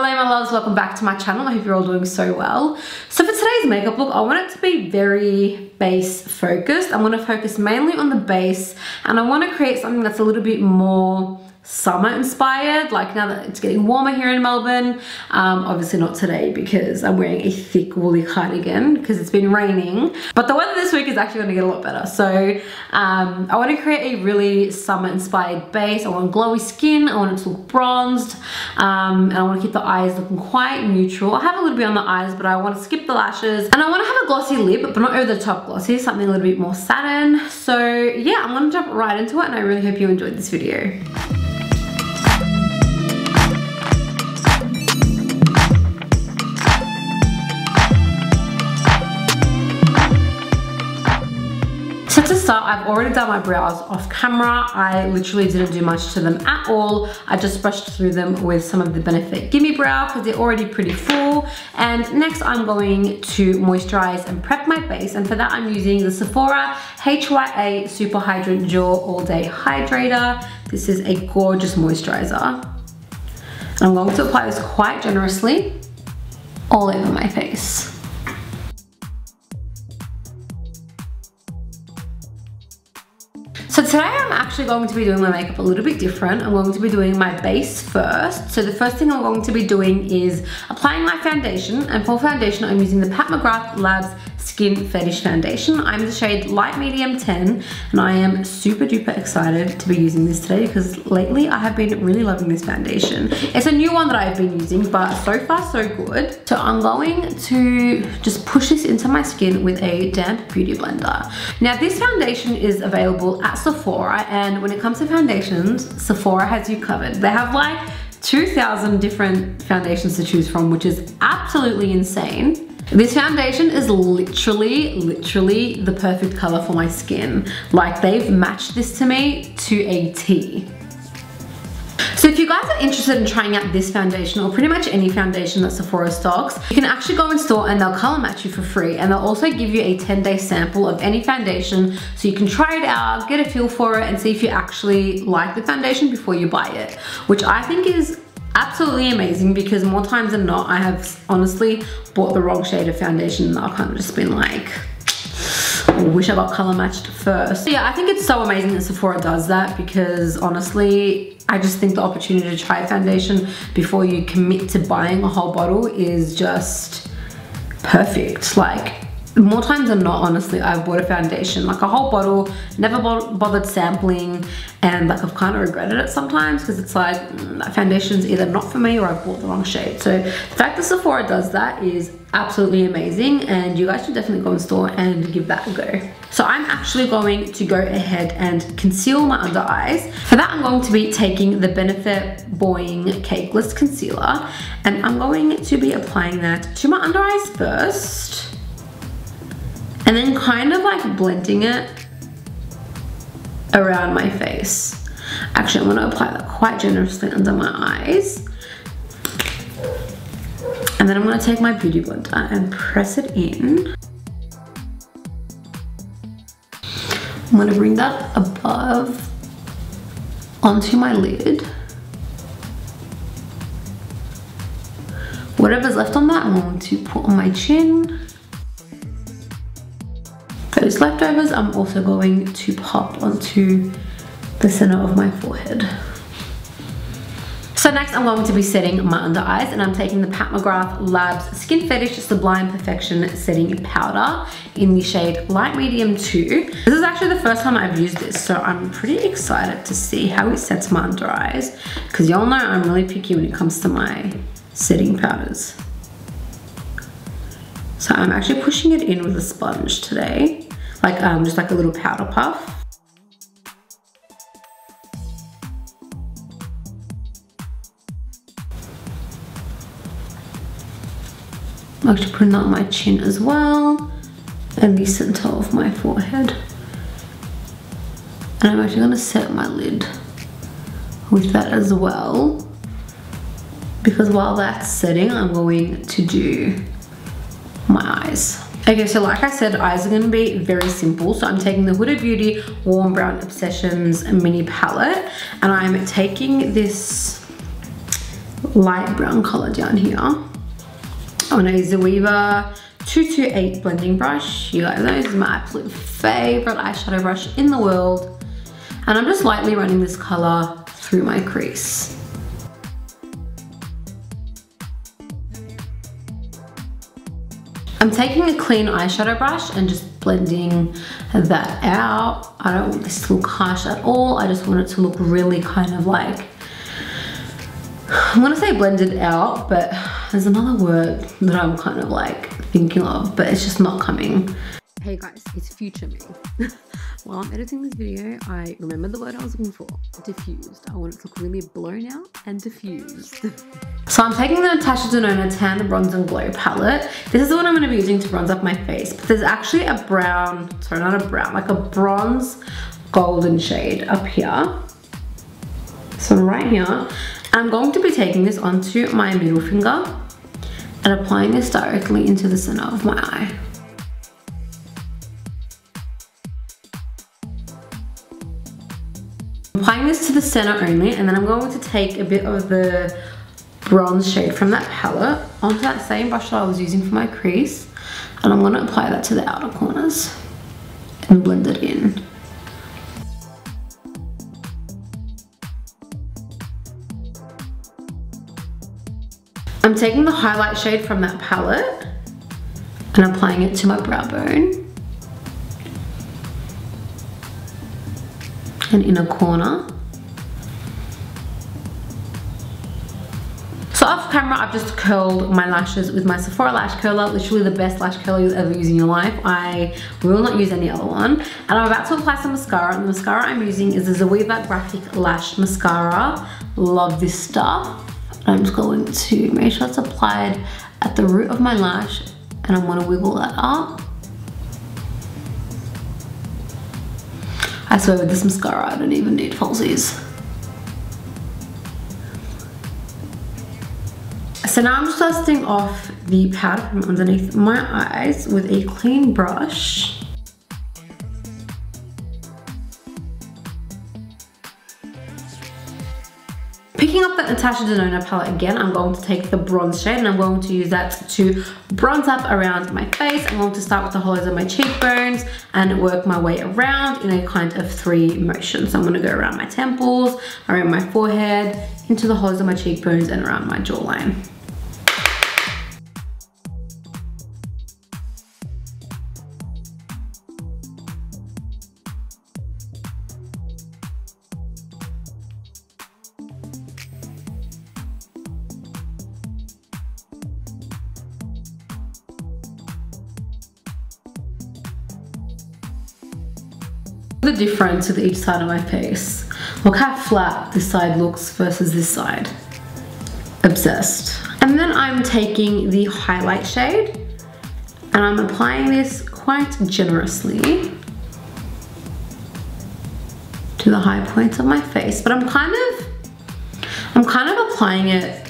Hello my loves, welcome back to my channel. I hope you're all doing so well. So for today's makeup look, I want it to be very base focused. I'm going to focus mainly on the base and I want to create something that's a little bit more summer inspired, like now that it's getting warmer here in Melbourne. Obviously not today because I'm wearing a thick woolly cardigan because it's been raining, but the weather this week is actually going to get a lot better. So I want to create a really summer inspired base. I want glowy skin, I want it to look bronzed, and I want to keep the eyes looking quite neutral. I have a little bit on the eyes, but I want to skip the lashes, and I want to have a glossy lip, but not over the top glossy, something a little bit more satin. So yeah, I'm going to jump right into it, and I really hope you enjoyed this video. So to start, I've already done my brows off camera. I literally didn't do much to them at all. I just brushed through them with some of the Benefit Gimme Brow because they're already pretty full. And next I'm going to moisturize and prep my base. And for that I'm using the Sephora HYA Super Hydrant Gel All Day Hydrator. This is a gorgeous moisturizer. I'm going to apply this quite generously all over my face. So today I'm actually going to be doing my makeup a little bit different. I'm going to be doing my base first. So the first thing I'm going to be doing is applying my foundation. And for foundation, I'm using the Pat McGrath Labs Skin Fetish Foundation. I'm the shade Light Medium 10, and I am super duper excited to be using this today because lately I have been really loving this foundation. It's a new one that I've been using, but so far so good. So I'm going to just push this into my skin with a damp beauty blender. Now this foundation is available at Sephora, and when it comes to foundations, Sephora has you covered. They have like 2,000 different foundations to choose from, which is absolutely insane. This foundation is literally the perfect color for my skin. Like, they've matched this to me to a T. So if you guys are interested in trying out this foundation or pretty much any foundation that Sephora stocks, you can actually go in store and they'll color match you for free, and they'll also give you a 10-day sample of any foundation so you can try it out, get a feel for it, and see if you actually like the foundation before you buy it, which I think is absolutely amazing because more times than not I have honestly bought the wrong shade of foundation and I've kind of just been like, I wish I got color matched first. So yeah, I think it's so amazing that Sephora does that because honestly I just think the opportunity to try a foundation before you commit to buying a whole bottle is just perfect. Like, more times than not, honestly, I've bought a foundation, like a whole bottle, never bothered sampling, and like I've kind of regretted it sometimes because it's like, that foundation's either not for me or I've bought the wrong shade. So the fact that Sephora does that is absolutely amazing, and you guys should definitely go in store and give that a go. So I'm actually going to go ahead and conceal my under eyes. For that, I'm going to be taking the Benefit Boing Cakeless Concealer, and I'm going to be applying that to my under eyes first. And then kind of like blending it around my face. Actually, I'm going to apply that quite generously under my eyes. And then I'm going to take my beauty blender and press it in. I'm going to bring that above onto my lid. Whatever's left on that, I'm going to put on my chin. Those leftovers I'm also going to pop onto the center of my forehead. So next I'm going to be setting my under eyes, and I'm taking the Pat McGrath Labs Skin Fetish Sublime Perfection Setting Powder in the shade Light Medium 2. This is actually the first time I've used this, so I'm pretty excited to see how it sets my under eyes because y'all know I'm really picky when it comes to my setting powders. So I'm actually pushing it in with a sponge today. Like just like a little powder puff. I'm actually putting that on my chin as well and the center of my forehead. And I'm actually going to set my lid with that as well because while that's setting, I'm going to do my eyes. Okay, so like I said, eyes are going to be very simple. So I'm taking the Huda Beauty Warm Brown Obsessions mini palette, and I'm taking this light brown color down here. I'm gonna use the Weaver 228 blending brush. You guys know this is my absolute favorite eyeshadow brush in the world. And I'm just lightly running this color through my crease. I'm taking a clean eyeshadow brush and just blending that out. I don't want this to look harsh at all. I just want it to look really kind of like, I'm gonna say blended out, but there's another word that I'm kind of like thinking of, but it's just not coming. Hey guys, it's future me. While I'm editing this video, I remembered the word I was looking for, diffused. I want it to look really blown out and diffused. So I'm taking the Natasha Denona Tan Bronze and Glow palette. This is the one I'm going to be using to bronze up my face. But there's actually a brown, sorry not a brown, like a bronze golden shade up here. So right here. I'm going to be taking this onto my middle finger and applying this directly into the center of my eye. Applying this to the center only, and then I'm going to take a bit of the bronze shade from that palette onto that same brush that I was using for my crease, and I'm going to apply that to the outer corners and blend it in. I'm taking the highlight shade from that palette and applying it to my brow bone and inner corner. So off camera, I've just curled my lashes with my Sephora lash curler, literally the best lash curler you'll ever use in your life. I will not use any other one. And I'm about to apply some mascara, and the mascara I'm using is the Weaver Graphic Lash Mascara. Love this stuff. I'm just going to make sure it's applied at the root of my lash, and I'm gonna wiggle that up. I swear with this mascara, I don't even need falsies. So now I'm just dusting off the powder from underneath my eyes with a clean brush. Picking up that Natasha Denona palette again, I'm going to take the bronze shade and I'm going to use that to bronze up around my face. I'm going to start with the hollows of my cheekbones and work my way around in a kind of 3 motions. So I'm going to go around my temples, around my forehead, into the hollows of my cheekbones and around my jawline. The difference with each side of my face. Look how flat this side looks versus this side. Obsessed. And then I'm taking the highlight shade and I'm applying this quite generously to the high points of my face, but I'm kind of applying it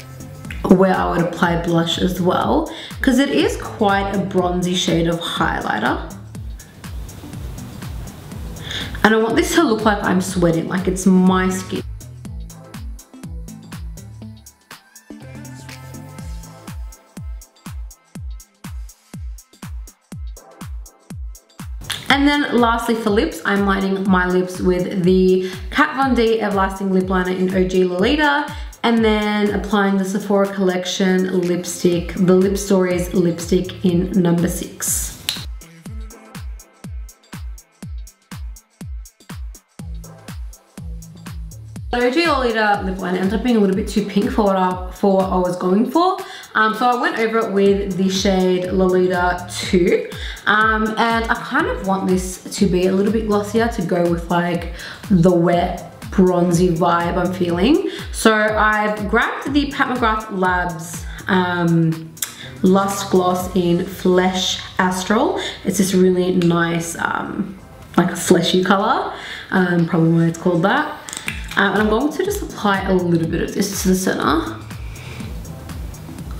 where I would apply blush as well, because it is quite a bronzy shade of highlighter. And I want this to look like I'm sweating, like it's my skin. And then lastly for lips, I'm lining my lips with the Kat Von D Everlasting Lip Liner in OG Lolita, and then applying the Sephora Collection lipstick, the Lip Stories lipstick in number 6. The OG Lolita lip liner ended up being a little bit too pink for what I was going for. So I went over it with the shade Lolita 2. And I kind of want this to be a little bit glossier to go with like the wet bronzy vibe I'm feeling. So I've grabbed the Pat McGrath Labs Lust Gloss in Flesh Astral. It's this really nice like a fleshy color, probably why it's called that. And I'm going to just apply a little bit of this to the center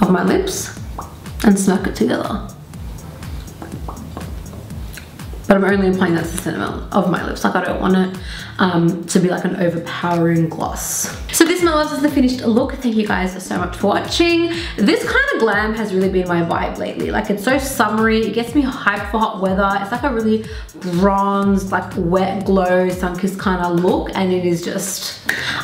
of my lips and smack it together. but I'm only applying that to the center of my lips. Like I don't want it to be like an overpowering gloss. So this, my loves, is the finished look. Thank you guys so much for watching. This kind of glam has really been my vibe lately. Like it's so summery, it gets me hyped for hot weather. It's like a really bronzed, like wet glow, sun-kissed kind of look, and it is just,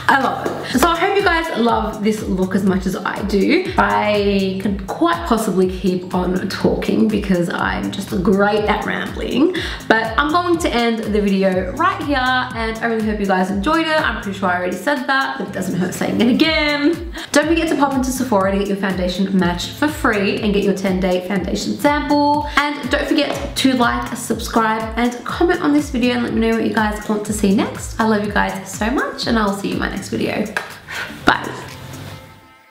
I love it. So I hope you guys love this look as much as I do. I can quite possibly keep on talking because I'm just great at rambling, but I'm going to end the video right here, and I really hope you guys enjoyed it. I'm pretty sure I already said that, but it doesn't hurt saying it again. Don't forget to pop into Sephora to get your foundation matched for free and get your 10-day foundation sample. And don't forget to like, subscribe, and comment on this video and let me know what you guys want to see next. I love you guys so much, and I'll see you in my next video. Bye.